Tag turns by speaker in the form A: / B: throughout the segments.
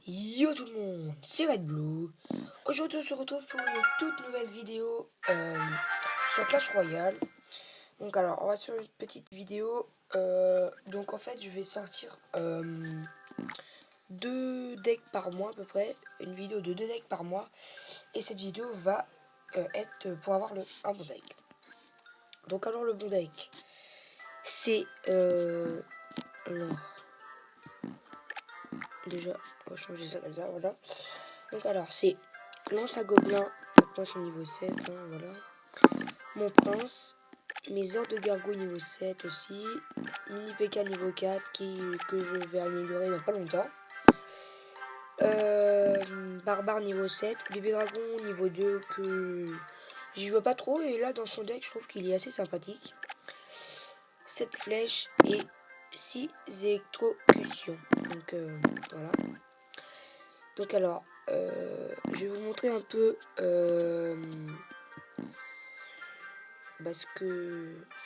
A: Yo tout le monde, c'est Red Blue. Aujourd'hui on se retrouve pour une toute nouvelle vidéo sur Clash Royale. Donc alors on va sur une petite vidéo. Donc en fait je vais sortir 2 decks par mois à peu près. Une vidéo de 2 decks par mois. Et cette vidéo va être pour avoir un bon deck. Donc alors le bon deck c'est... alors déjà on va changer ça comme ça, voilà. Donc alors c'est lance à gobelin, prince au niveau 7, hein, voilà. Mon prince, mes heures de gargouille niveau 7 aussi, mini PK niveau 4 que je vais améliorer dans pas longtemps. Barbare niveau 7, bébé dragon niveau 2 que j'y vois pas trop et là dans son deck je trouve qu'il est assez sympathique. 7 flèches et 6 électrocutions. Donc voilà. Donc alors, je vais vous montrer un peu ce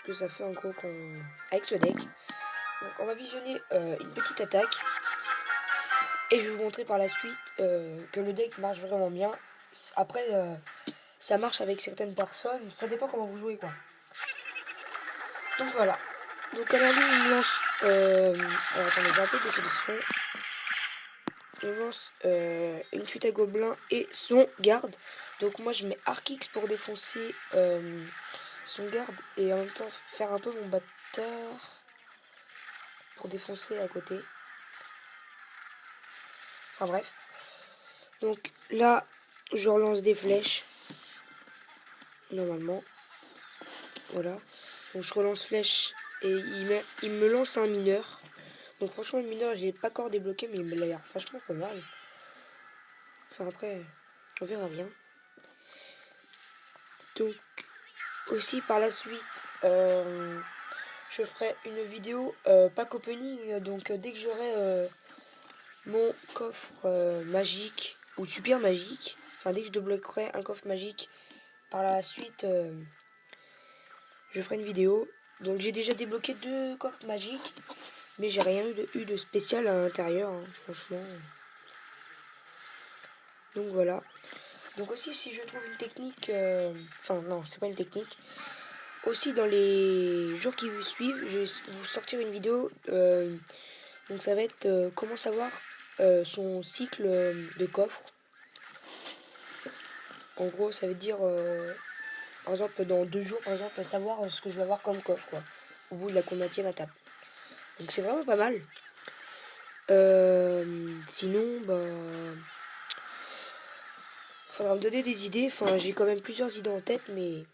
A: que ça fait en gros avec ce deck. Donc on va visionner une petite attaque et je vais vous montrer par la suite que le deck marche vraiment bien. Après, ça marche avec certaines personnes, ça dépend comment vous jouez quoi. Donc voilà. Donc alors lui il lance, alors attendez, j'ai un peu baissé le son. Il lance une fuite à gobelin et son garde. Donc moi je mets Arc-X pour défoncer son garde et en même temps faire un peu mon batteur pour défoncer à côté. Enfin bref. Donc là je relance des flèches. Normalement. Voilà. Donc je relance flèche et il me lance un mineur. Donc franchement le mineur je l'ai pas encore débloqué mais il me l'a l'air vachement pas mal. Enfin après on verra bien. Donc aussi par la suite je ferai une vidéo pack opening. Donc dès que j'aurai mon coffre magique ou super magique, enfin dès que je débloquerai un coffre magique par la suite, je ferai une vidéo. Donc j'ai déjà débloqué 2 coffres magiques, mais j'ai rien eu de spécial à l'intérieur, hein, franchement. Donc voilà. Donc aussi si je trouve une technique, enfin non c'est pas une technique. Aussi dans les jours qui vous suivent, je vais vous sortir une vidéo. Donc ça va être comment savoir son cycle de coffre. En gros ça veut dire par exemple dans 2 jours par exemple savoir ce que je vais avoir comme coffre quoi. Au bout de la combienième étape. Donc c'est vraiment pas mal. Sinon bah faudra me donner des idées. Enfin j'ai quand même plusieurs idées en tête mais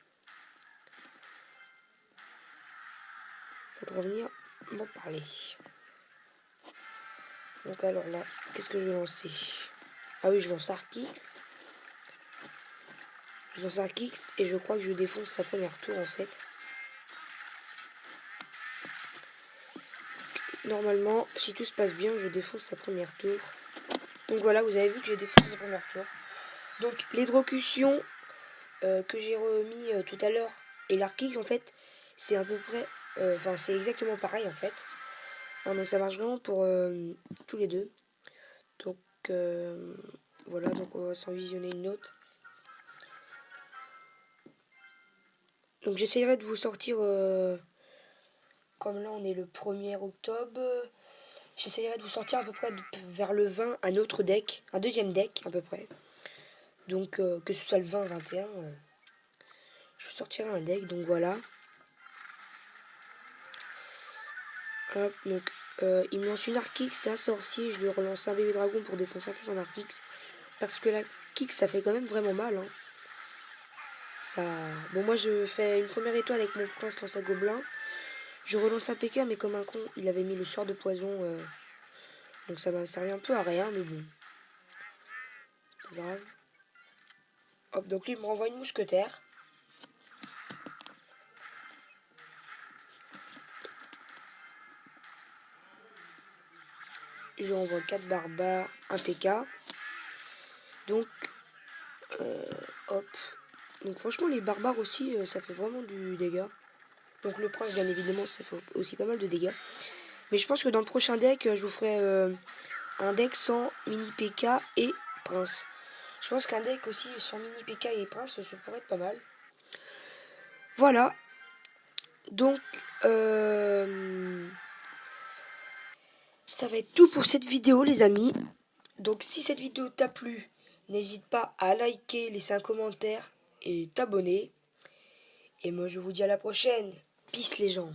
A: faudra venir m'en parler. Donc alors là, qu'est-ce que je vais lancer? Ah oui je lance Arc-X. Je lance Arc-X et je crois que je défonce sa première tour en fait. Normalement, si tout se passe bien, je défonce sa première tour. Donc voilà, vous avez vu que j'ai défoncé sa première tour. Donc l'hydrocution que j'ai remis tout à l'heure et l'Arc-X en fait, c'est à peu près, enfin c'est exactement pareil en fait. Hein, donc ça marche vraiment pour tous les deux. Donc voilà, donc on va s'en visionner une autre. Donc j'essayerai de vous sortir, comme là on est le 1er octobre, j'essayerai de vous sortir à peu près vers le 20 un autre deck, un deuxième deck à peu près. Donc que ce soit le 20-21, je vous sortirai un deck, donc voilà. Hop, donc il me lance une Arc-X, c'est un sorcier, je lui relance un bébé dragon pour défoncer un peu son Arc-X. Parce que la kick ça fait quand même vraiment mal. Hein. Ça... Bon moi je fais une première étoile avec mon prince lance à gobelin. Je relance un PK mais comme un con il avait mis le sort de poison. Donc ça m'a servi un peu à rien mais bon. C'est pas grave. Hop donc lui il me renvoie une mousquetaire. Je lui envoie 4 barbares, un PK. Donc hop. Donc franchement les barbares aussi ça fait vraiment du dégât. Donc le prince bien évidemment ça fait aussi pas mal de dégâts. Mais je pense que dans le prochain deck je vous ferai un deck sans mini PK et prince. Je pense qu'un deck aussi sans mini PK et prince, ça pourrait être pas mal. Voilà. Donc, ça va être tout pour cette vidéo, les amis. Donc, si cette vidéo t'a plu, n'hésite pas à liker, laisser un commentaire et t'abonner. Et moi, je vous dis à la prochaine. Peace, les gens.